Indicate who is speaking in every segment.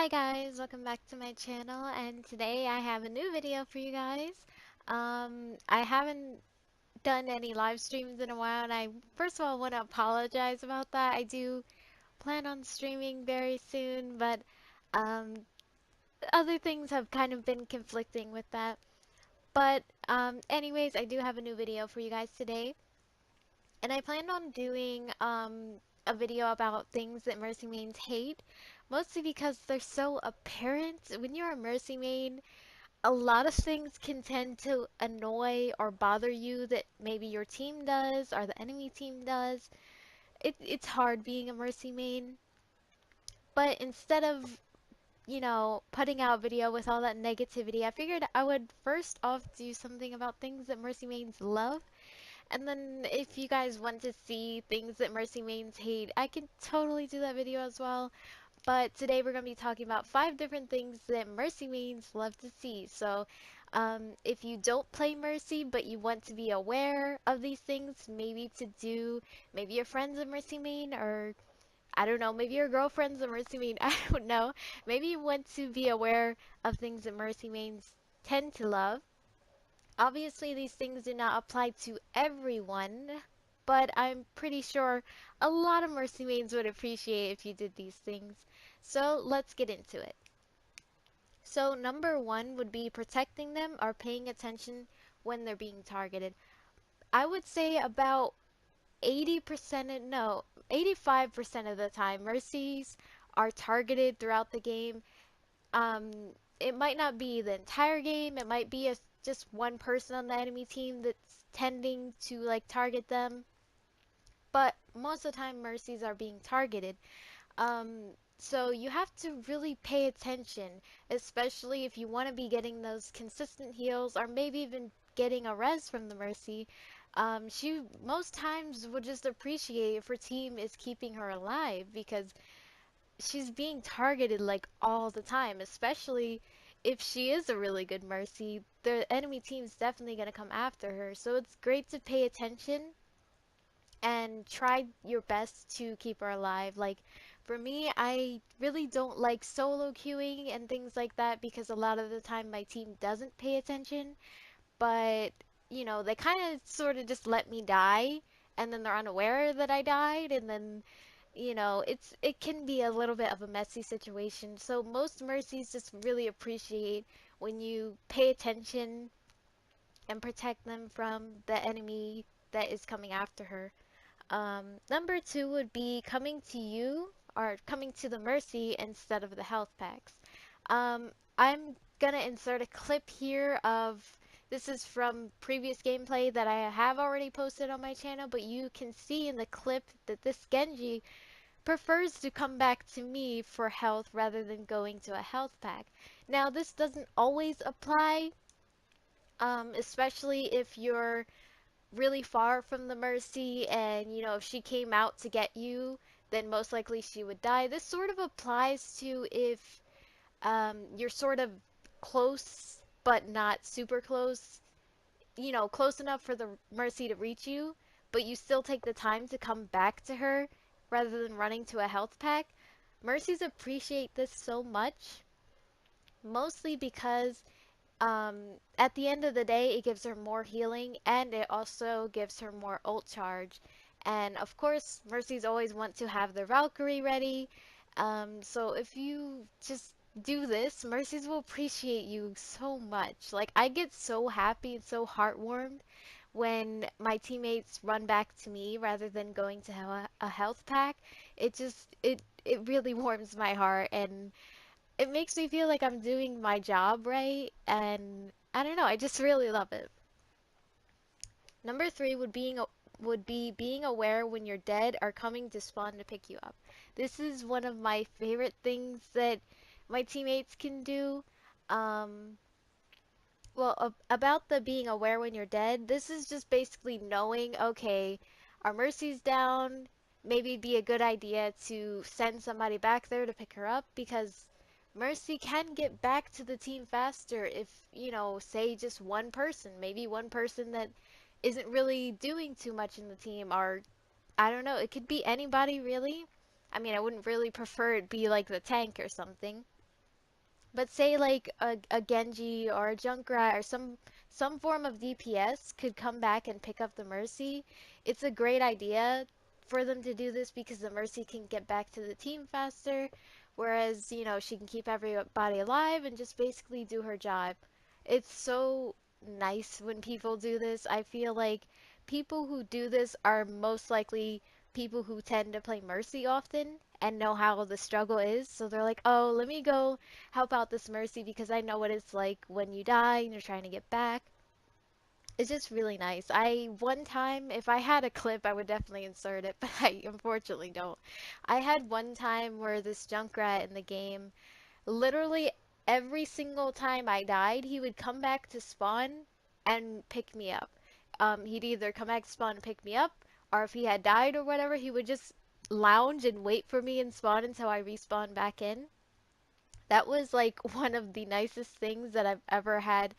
Speaker 1: Hi guys, welcome back to my channel, and today I have a new video for you guys. I haven't done any live streams in a while, and I first of all want to apologize about that. I do plan on streaming very soon, but um, other things have kind of been conflicting with that. But anyways, I do have a new video for you guys today, and I planned on doing a video about things that Mercy Mains hate, mostly because they're so apparent. When you're a Mercy Main, a lot of things can tend to annoy or bother you that maybe your team does or the enemy team does. It's hard being a Mercy Main, but instead of, putting out a video with all that negativity, I figured I would first off do something about things that Mercy Mains love. And then if you guys want to see things that Mercy Mains hate, I can totally do that video as well. But today we're going to be talking about 5 different things that Mercy Mains love to see. So if you don't play Mercy but you want to be aware of these things, maybe your friend's a Mercy Main, or I don't know, maybe your girlfriend's a Mercy Main, I don't know. Maybe you want to be aware of things that Mercy Mains tend to love. Obviously, these things do not apply to everyone, but I'm pretty sure a lot of Mercy Mains would appreciate if you did these things. So let's get into it. So number one would be protecting them or paying attention when they're being targeted. I would say about 80%, no, 85% of the time, Mercies are targeted throughout the game. um, it might not be the entire game. It might be just one person on the enemy team that's tending to like target them. But most of the time, mercies are being targeted. So you have to really pay attention, especially if you want to be getting those consistent heals or maybe even getting a res from the mercy. She most times would just appreciate if her team is keeping her alive because she's being targeted like all the time, especially if she is a really good mercy. The enemy team's definitely going to come after her. So it's great to pay attention and try your best to keep her alive. Like for me, I really don't like solo queuing and things like that because a lot of the time my team doesn't pay attention, but they kind of sort of just let me die and then they're unaware that I died, and then it can be a little bit of a messy situation. So most mercies just really appreciate when you pay attention and protect them from the enemy that is coming after her. Number two would be coming to you or coming to the mercy instead of the health packs. I'm gonna insert a clip here of this is from previous gameplay that I have already posted on my channel, but you can see in the clip that this Genji prefers to come back to me for health rather than going to a health pack. Now, this doesn't always apply, especially if you're really far from the Mercy and, if she came out to get you, then most likely she would die. This sort of applies to if you're sort of close but not super close, close enough for the Mercy to reach you, but you still take the time to come back to her rather than running to a health pack. Mercies appreciate this so much, mostly because at the end of the day, it gives her more healing and it also gives her more ult charge. And of course, Mercies always want to have their Valkyrie ready. So if you just do this, Mercies will appreciate you so much. Like, I get so happy and so heartwarmed when my teammates run back to me rather than going to a health pack. It really warms my heart, and it makes me feel like I'm doing my job right, and I don't know, I just really love it. Number three would be being aware when you're dead or coming to spawn to pick you up. This is one of my favorite things that my teammates can do. Um, about the being aware when you're dead, this is just basically knowing, okay, our Mercy's down. Maybe it'd be a good idea to send somebody back there to pick her up because Mercy can get back to the team faster if, say just one person, maybe one person that isn't really doing too much in the team, or I don't know, it could be anybody really. I mean, I wouldn't really prefer it be like the tank or something. But say like a Genji or a Junkrat or some form of DPS could come back and pick up the Mercy. It's a great idea for them to do this because the Mercy can get back to the team faster, whereas, you know, she can keep everybody alive and just basically do her job. It's so nice when people do this. I feel like people who do this are most likely people who tend to play Mercy often and know how the struggle is. So they're like, oh, let me go help out this Mercy because I know what it's like when you die and you're trying to get back. It's just really nice. One time, if I had a clip, I would definitely insert it, but I unfortunately don't. I had one time where this Junkrat in the game, literally every single time I died, he would come back to spawn and pick me up. He'd either come back to spawn and pick me up, or if he had died or whatever, he would just lounge and wait for me and spawn until I respawn back in. That was like one of the nicest things that I've ever had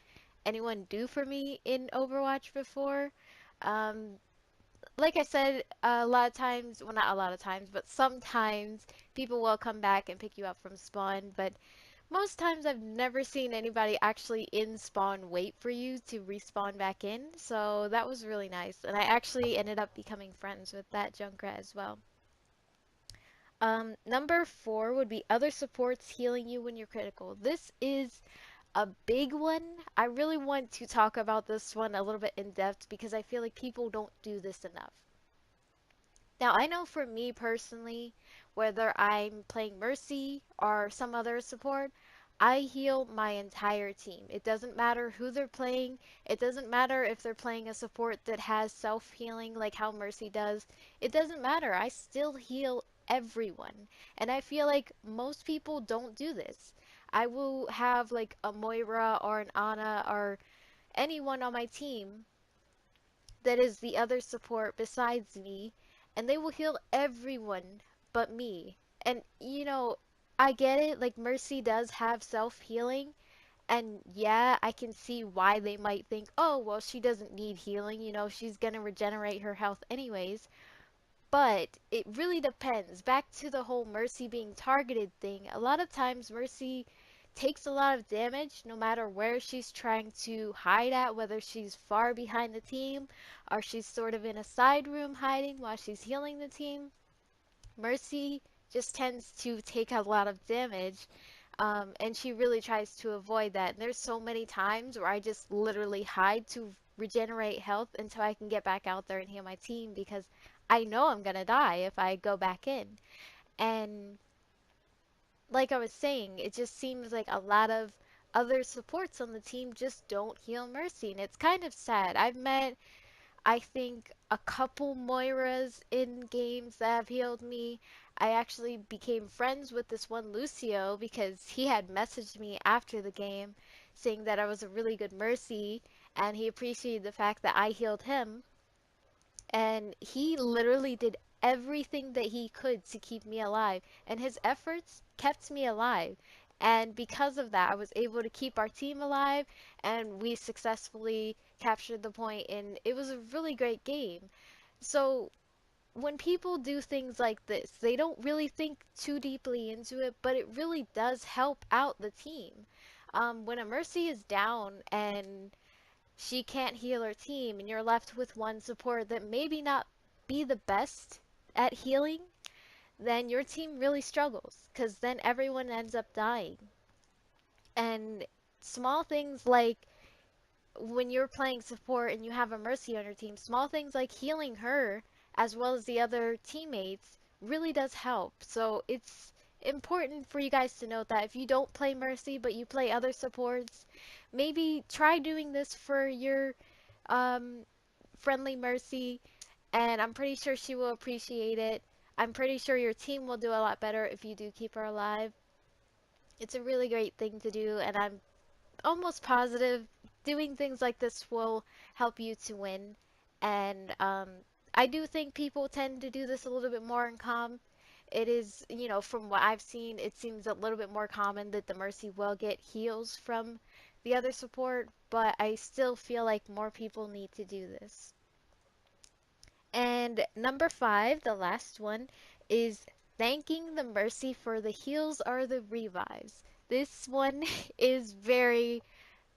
Speaker 1: anyone do for me in Overwatch before. Um, like I said, a lot of times, well, not a lot of times, but sometimes people will come back and pick you up from spawn, but most times I've never seen anybody actually in spawn wait for you to respawn back in, so that was really nice. And I actually ended up becoming friends with that Junkrat as well. Number four would be other supports healing you when you're critical. This is a big one. I really want to talk about this one a little bit in depth because I feel like people don't do this enough. Now, I know for me personally, whether I'm playing Mercy or some other support, I heal my entire team. It doesn't matter who they're playing. It doesn't matter if they're playing a support that has self-healing like how Mercy does. It doesn't matter. I still heal everyone. And I feel like most people don't do this. I will have like a Moira or an Ana or anyone on my team that is the other support besides me, and they will heal everyone but me. And you know, I get it, like Mercy does have self-healing, and yeah, I can see why they might think, oh, well, she doesn't need healing, you know, she's gonna regenerate her health anyways. But it really depends. Back to the whole Mercy being targeted thing. A lot of times Mercy takes a lot of damage no matter where she's trying to hide at, whether she's far behind the team or she's sort of in a side room hiding while she's healing the team. Mercy just tends to take a lot of damage, and she really tries to avoid that. And there's so many times where I just literally hide to regenerate health until I can get back out there and heal my team because I know I'm gonna die if I go back in. And like I was saying, it just seems like a lot of other supports on the team just don't heal Mercy, and it's kind of sad. I've met, I think, a couple Moiras in games that have healed me. I actually became friends with this one Lucio because he had messaged me after the game saying that I was a really good Mercy, and he appreciated the fact that I healed him. And he literally did everything that he could to keep me alive, and his efforts kept me alive. And because of that, I was able to keep our team alive, and we successfully captured the point, and it was a really great game. So when people do things like this, they don't really think too deeply into it, but it really does help out the team. When a Mercy is down and she can't heal her team and you're left with one support that maybe not be the best at healing, then your team really struggles because then everyone ends up dying. And small things like when you're playing support and you have a Mercy on your team, small things like healing her as well as the other teammates really does help. So it's important for you guys to note that if you don't play Mercy but you play other supports, maybe try doing this for your um, friendly Mercy, and I'm pretty sure she will appreciate it. I'm pretty sure your team will do a lot better if you do keep her alive. It's a really great thing to do, and I'm almost positive doing things like this will help you to win. And I do think people tend to do this a little bit more in calm. It is, you know, from what I've seen, it seems a little bit more common that the Mercy will get heals from the other support, but I still feel like more people need to do this. And number five, the last one, is thanking the Mercy for the heals or the revives. this one is very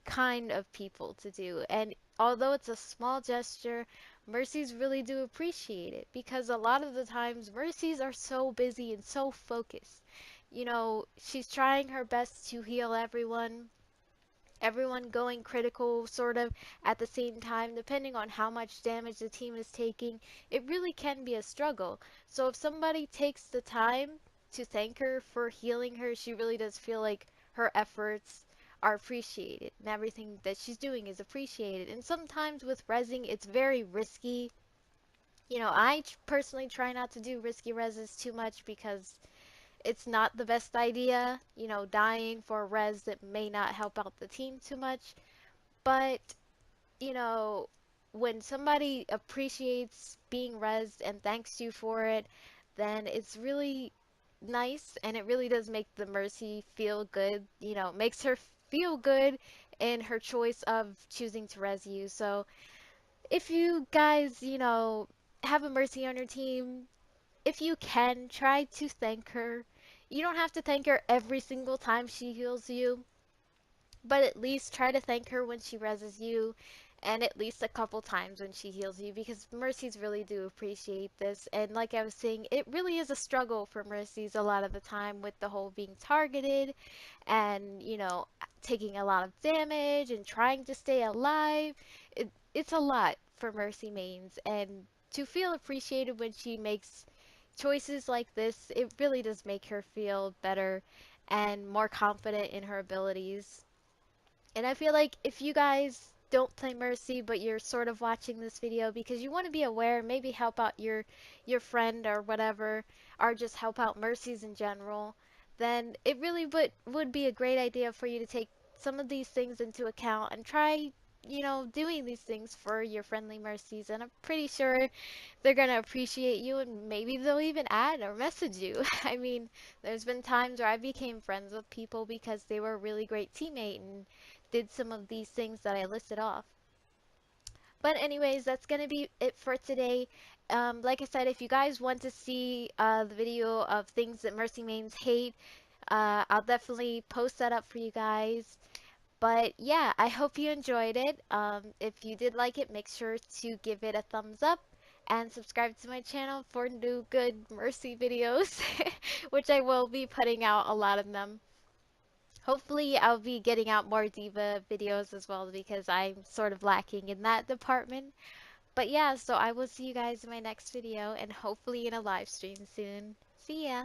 Speaker 1: kind of people to do. And although it's a small gesture, mercies really do appreciate it because a lot of the times mercies are so busy and so focused. You know, she's trying her best to heal everyone going critical sort of at the same time, depending on how much damage the team is taking. It really can be a struggle. So if somebody takes the time to thank her for healing her, she really does feel like her efforts are appreciated and everything that she's doing is appreciated. And sometimes with rezzing, it's very risky. You know, personally try not to do risky reses too much because it's not the best idea, you know, dying for a res that may not help out the team too much. But, you know, when somebody appreciates being rezzed and thanks you for it, then it's really nice and it really does make the Mercy feel good, you know, makes her feel good in her choice of choosing to res you. So if you guys, you know, have a Mercy on your team, if you can, try to thank her. You don't have to thank her every single time she heals you, but at least try to thank her when she reses you and at least a couple times when she heals you because Mercies really do appreciate this. And like I was saying, it really is a struggle for Mercies a lot of the time with the whole being targeted and, you know, taking a lot of damage and trying to stay alive. It's a lot for Mercy mains, and to feel appreciated when she makes choices like this, it really does make her feel better and more confident in her abilities. And I feel like if you guys don't play Mercy, but you're sort of watching this video because you want to be aware, maybe help out your friend or whatever, or just help out Mercies in general, then it really would be a great idea for you to take some of these things into account and try, you know, doing these things for your friendly Mercies. And I'm pretty sure they're gonna appreciate you and maybe they'll even add or message you. I mean, there's been times where I became friends with people because they were a really great teammate and did some of these things that I listed off. But anyways, that's gonna be it for today. Like I said, if you guys want to see the video of things that Mercy Mains hate, I'll definitely post that up for you guys. But yeah, I hope you enjoyed it. If you did like it, make sure to give it a thumbs up and subscribe to my channel for new good Mercy videos, which I will be putting out a lot of them. Hopefully, I'll be getting out more Diva videos as well because I'm sort of lacking in that department. But yeah, so I will see you guys in my next video and hopefully in a live stream soon. See ya!